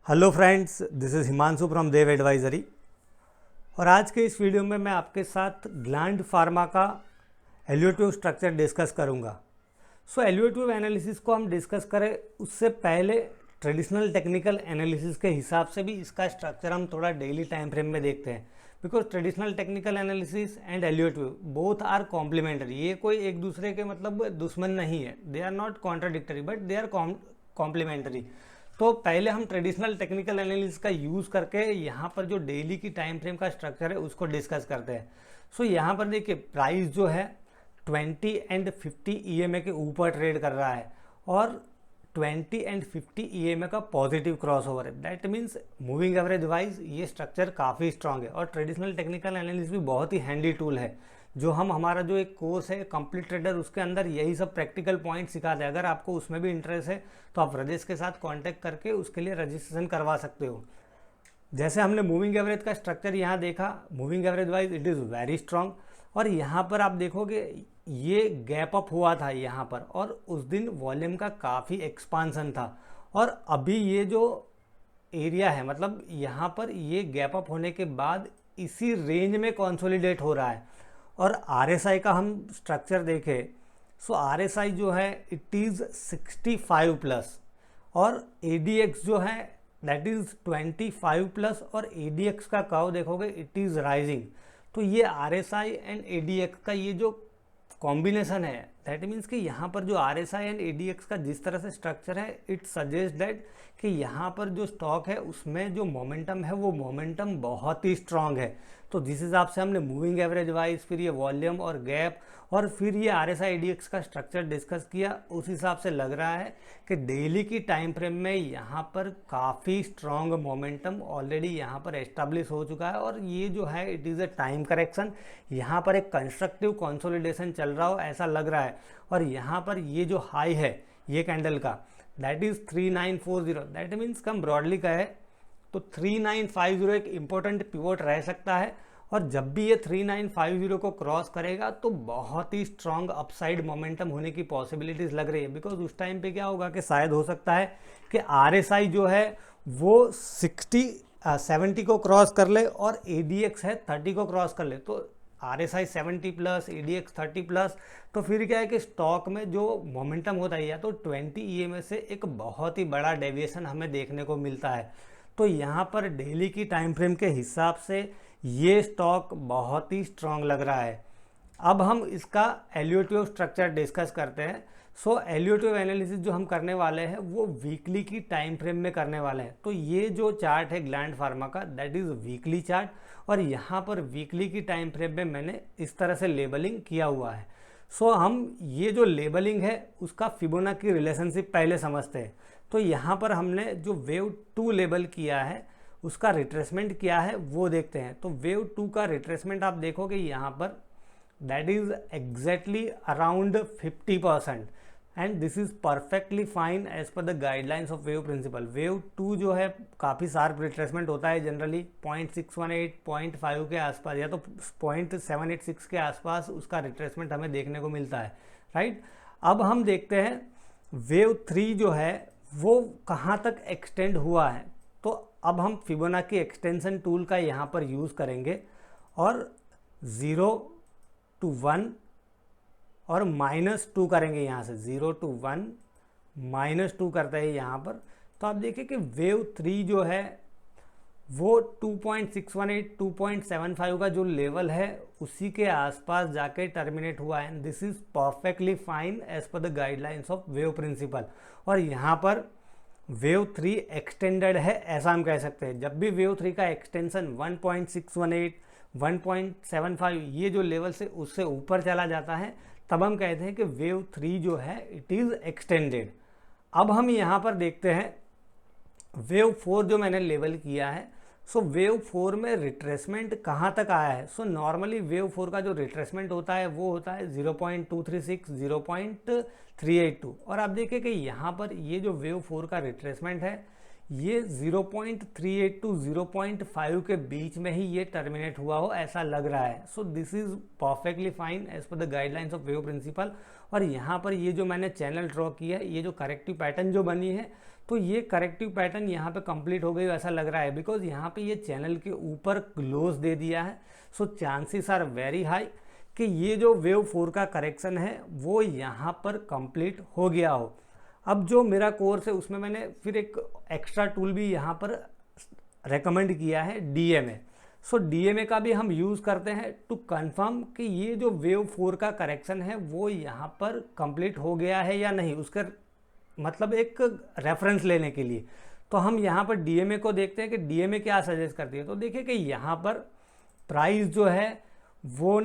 Hello friends, this is Himanshu from Dev advisory. और आज के इस वीडियो में मैं आपके साथ ग्लैंड फार्मा का एलिवेटिव स्ट्रक्चर डिस्कस करूंगा। सो एलिवेटिव एनालिसिस को हम डिस्कस करें उससे पहले ट्रेडिशनल टेक्निकल एनालिसिस के हिसाब से भी इसका स्ट्रक्चर हम थोड़ा डेली टाइम फ्रेम में देखते हैं, because traditional technical analysis and Elliott wave both are complementary. ये कोई एक दूसरे के मतलब दुश्मन नहीं है, they are not contradictory but they are complementary. तो पहले हम ट्रेडिशनल टेक्निकल एनालिसिस का यूज़ करके यहाँ पर जो डेली की टाइम फ्रेम का स्ट्रक्चर है उसको डिस्कस करते हैं। सो यहाँ पर देखिए प्राइस जो है 20 एंड 50 EMA के ऊपर ट्रेड कर रहा है और 20 एंड 50 EMA का पॉजिटिव क्रॉस ओवर है। That means moving average wise ये स्ट्रक्चर काफ़ी स्ट्रांग है और ट्रेडिशनल टेक्निकल एनालिसिस भी बहुत ही हैंडी टूल है। जो हमारा जो एक कोर्स है कंप्लीट ट्रेडर, उसके अंदर यही सब प्रैक्टिकल पॉइंट सिखाते हैं। अगर आपको उसमें भी इंटरेस्ट है तो आप राजेश के साथ कांटेक्ट करके उसके लिए रजिस्ट्रेशन करवा सकते हो। जैसे हमने मूविंग एवरेज का स्ट्रक्चर यहाँ देखा, moving average wise it is very strong. और यहाँ पर आप देखोगे ये गैप अप हुआ था यहाँ पर और उस दिन वॉल्यूम का काफ़ी एक्सपांसन था। और अभी ये जो एरिया है मतलब यहाँ पर ये गैप अप होने के बाद इसी रेंज में कंसोलिडेट हो रहा है। और RSI का हम स्ट्रक्चर देखें, सो RSI जो है इट इज़ 65 प्लस और ADX जो है दैट इज़ 25 प्लस और ADX का कर्व देखोगे इट इज़ राइजिंग। तो ये RSI एंड ADX का ये जो कॉम्बिनेशन है दैट मीन्स कि यहाँ पर जो RSI एंड ADX का जिस तरह से स्ट्रक्चर है इट सजेस्ट दैट कि यहाँ पर जो स्टॉक है उसमें जो मोमेंटम है वो मोमेंटम बहुत ही स्ट्रांग है। तो जिस हिसाब से हमने मूविंग एवरेज वाइज फिर ये वॉल्यूम और गैप और फिर ये RSI ADX का स्ट्रक्चर डिस्कस किया, उस हिसाब से लग रहा है कि डेली की टाइम फ्रेम में यहाँ पर काफ़ी स्ट्रांग मोमेंटम ऑलरेडी यहाँ पर एस्टेब्लिश हो चुका है। और ये जो है it is a time correction, यहाँ पर एक कंस्ट्रक्टिव कंसोलिडेशन चल रहा हो ऐसा लग रहा है। और यहाँ पर ये जो हाई है ये कैंडल का that is 3940, that means come broadly का है तो 3950 एक इम्पोर्टेंट पिवोट रह सकता है। और जब भी ये 3950 को क्रॉस करेगा तो बहुत ही स्ट्रांग अपसाइड मोमेंटम होने की पॉसिबिलिटीज लग रही है, बिकॉज उस टाइम पे क्या होगा कि शायद हो सकता है कि RSI जो है वो 70 को क्रॉस कर ले और ADX है 30 को क्रॉस कर ले। तो RSI 70 प्लस ADX 30 प्लस, तो फिर क्या है कि स्टॉक में जो मोमेंटम होता है या तो 20 EMA से एक बहुत ही बड़ा डेविएशन हमें देखने को मिलता है। तो यहाँ पर डेली की टाइम फ्रेम के हिसाब से ये स्टॉक बहुत ही स्ट्रांग लग रहा है। अब हम इसका एलिवेटिव स्ट्रक्चर डिस्कस करते हैं। सो एलिवेटिव एनालिसिस जो हम करने वाले हैं वो वीकली की टाइम फ्रेम में करने वाले हैं। तो ये जो चार्ट है ग्लैंड फार्मा का दैट इज़ वीकली चार्ट और यहाँ पर वीकली की टाइम फ्रेम में मैंने इस तरह से लेबलिंग किया हुआ है। सो हम ये जो लेबलिंग है उसका फिबोनाची रिलेशनशिप पहले समझते हैं। तो यहाँ पर हमने जो वेव 2 लेबल किया है उसका रिट्रेसमेंट किया है वो देखते हैं। तो वेव 2 का रिट्रेसमेंट आप देखोगे यहाँ पर that is exactly around 50% and this is perfectly fine as per the guidelines of wave principle. Wave 2 जो है काफ़ी शार्प रिट्रेसमेंट होता है जनरली 0.618 0.5 के आसपास या तो 0.786 के आसपास उसका रिट्रेसमेंट हमें देखने को मिलता है, राइट। अब हम देखते हैं वेव 3 जो है वो कहाँ तक एक्सटेंड हुआ है। तो अब हम फिबोनाची एक्सटेंशन टूल का यहाँ पर यूज़ करेंगे और 0 to 1 और -2 करेंगे। यहाँ से 0 to 1 -2 करते हैं यहाँ पर। तो आप देखिए कि वेव 3 जो है वो 2.618 2.75 का जो लेवल है उसी के आसपास जाके टर्मिनेट हुआ है। This is perfectly fine as per the guidelines of wave principle. और यहाँ पर वेव 3 एक्सटेंडेड है ऐसा हम कह सकते हैं। जब भी वेव 3 का एक्सटेंशन 1.618 1.75 ये जो लेवल से उससे ऊपर चला जाता है तब हम कहते हैं कि वेव 3 जो है इट इज़ एक्सटेंडेड। अब हम यहाँ पर देखते हैं वेव 4 जो मैंने लेवल किया है। सो वेव 4 में रिट्रेसमेंट कहाँ तक आया है। सो नॉर्मली वेव 4 का जो रिट्रेसमेंट होता है वो होता है 0.236 0.382। और आप देखें कि यहाँ पर ये जो वेव 4 का रिट्रेसमेंट है ये 0.38 टू 0.5 के बीच में ही ये टर्मिनेट हुआ हो ऐसा लग रहा है। So this is perfectly fine as per the guidelines of wave principle. और यहाँ पर ये जो मैंने चैनल ड्रॉ किया है, ये जो करेक्टिव पैटर्न जो बनी है, तो ये करेक्टिव पैटर्न यहाँ पे कंप्लीट हो गई ऐसा लग रहा है, बिकॉज यहाँ पे ये चैनल के ऊपर क्लोज दे दिया है। So chances are very high कि ये जो वेव 4 का करेक्शन है वो यहाँ पर कंप्लीट हो गया हो। अब जो मेरा कोर्स है उसमें मैंने फिर एक एक्स्ट्रा टूल भी यहाँ पर रेकमेंड किया है, DMA। सो DMA का भी हम यूज़ करते हैं टू कंफर्म कि ये जो वेव 4 का करेक्शन है वो यहाँ पर कंप्लीट हो गया है या नहीं, उसका मतलब एक रेफरेंस लेने के लिए। तो हम यहाँ पर DMA को देखते हैं कि DMA क्या सजेस्ट करती है। तो देखिए कि यहाँ पर प्राइस जो है वो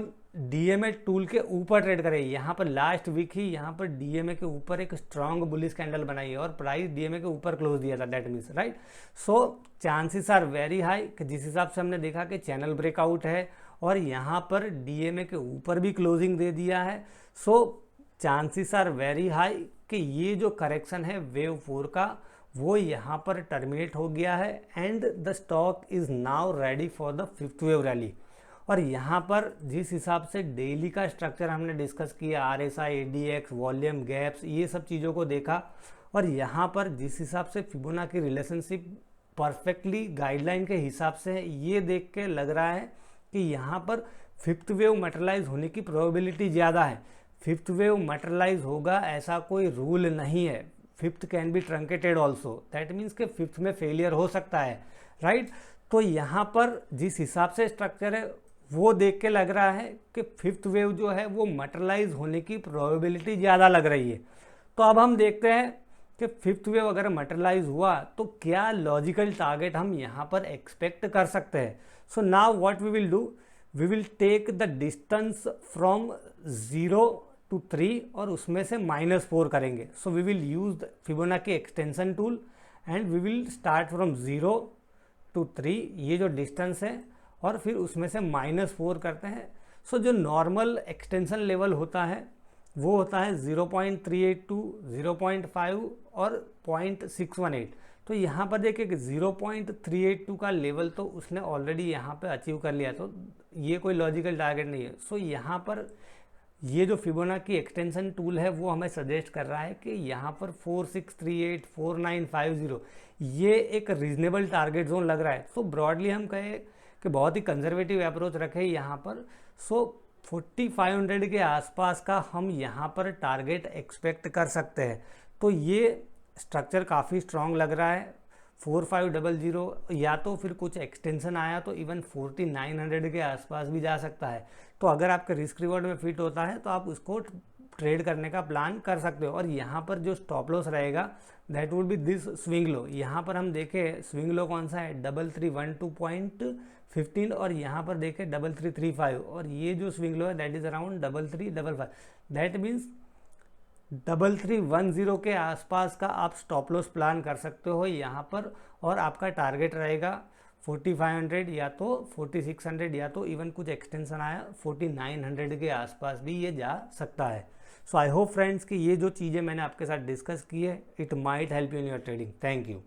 DMA टूल के ऊपर ट्रेड करे। यहाँ पर लास्ट वीक ही यहाँ पर DMA के ऊपर एक स्ट्रॉन्ग बुलिश कैंडल बनाई है और प्राइस DMA के ऊपर क्लोज दिया था, that means right. So chances are very high कि जिस हिसाब से हमने देखा कि चैनल ब्रेकआउट है और यहाँ पर DMA के ऊपर भी क्लोजिंग दे दिया है। So chances are very high कि ये जो करेक्शन है वेव 4 का वो यहाँ पर टर्मिनेट हो गया है and the stock is now ready for the 5th wave rally. और यहाँ पर जिस हिसाब से डेली का स्ट्रक्चर हमने डिस्कस किया, RSI, ADX, वॉल्यूम, गैप्स, ये सब चीज़ों को देखा, और यहाँ पर जिस हिसाब से फिबोनाची रिलेशनशिप परफेक्टली गाइडलाइन के हिसाब से है, ये देख के लग रहा है कि यहाँ पर 5th वेव मटेरियलाइज होने की प्रोबेबिलिटी ज़्यादा है। 5th वेव मटेरियलाइज होगा ऐसा कोई रूल नहीं है। 5th can be truncated also, that means के 5th में फेलियर हो सकता है, राइट। तो यहाँ पर जिस हिसाब से स्ट्रक्चर है वो देख के लग रहा है कि 5th वेव जो है वो मटेरियलाइज होने की प्रोबेबिलिटी ज़्यादा लग रही है। तो अब हम देखते हैं कि 5th वेव अगर मटेरियलाइज हुआ तो क्या लॉजिकल टारगेट हम यहाँ पर एक्सपेक्ट कर सकते हैं। So now what we will do, we will take the distance from 0 to 3 और उसमें से -4 करेंगे। So we will use the Fibonacci extension tool and we will start from 0 to 3, ये जो डिस्टेंस है, और फिर उसमें से -4 करते हैं। सो जो नॉर्मल एक्सटेंशन लेवल होता है वो होता है 0.382, 0.5 और 0.618। तो यहाँ पर देखिए कि 0.382 का लेवल तो उसने ऑलरेडी यहाँ पे अचीव कर लिया, तो ये कोई लॉजिकल टारगेट नहीं है। सो यहाँ पर ये जो फिबोनाची एक्सटेंशन टूल है वो हमें सजेस्ट कर रहा है कि यहाँ पर 4638, 4950 ये एक रीजनेबल टारगेट जोन लग रहा है। सो ब्रॉडली हम कहें कि बहुत ही कंजर्वेटिव अप्रोच रखे यहाँ पर। सो 4500 के आसपास का हम यहाँ पर टारगेट एक्सपेक्ट कर सकते हैं। तो ये स्ट्रक्चर काफ़ी स्ट्रॉन्ग लग रहा है। 4500 या तो फिर कुछ एक्सटेंशन आया तो इवन 4900 के आसपास भी जा सकता है। तो अगर आपके रिस्क रिवॉर्ड में फिट होता है तो आप उसको ट्रेड करने का प्लान कर सकते हो। और यहाँ पर जो स्टॉप लॉस रहेगा that would be this swing low. यहाँ पर हम देखें स्विंग लो कौन सा है, 3312.15, और यहाँ पर देखें 3335, और ये जो स्विंग लो है that is around 3355। That means 3310 के आसपास का आप स्टॉप लॉस प्लान कर सकते हो यहाँ पर, और आपका टारगेट रहेगा 4500 या तो 4600 या तो इवन कुछ एक्सटेंशन आया 4900 के आसपास भी ये जा सकता है। सो आई होप फ्रेंड्स कि ये जो चीज़ें मैंने आपके साथ डिस्कस की है it might help you in your trading. Thank you.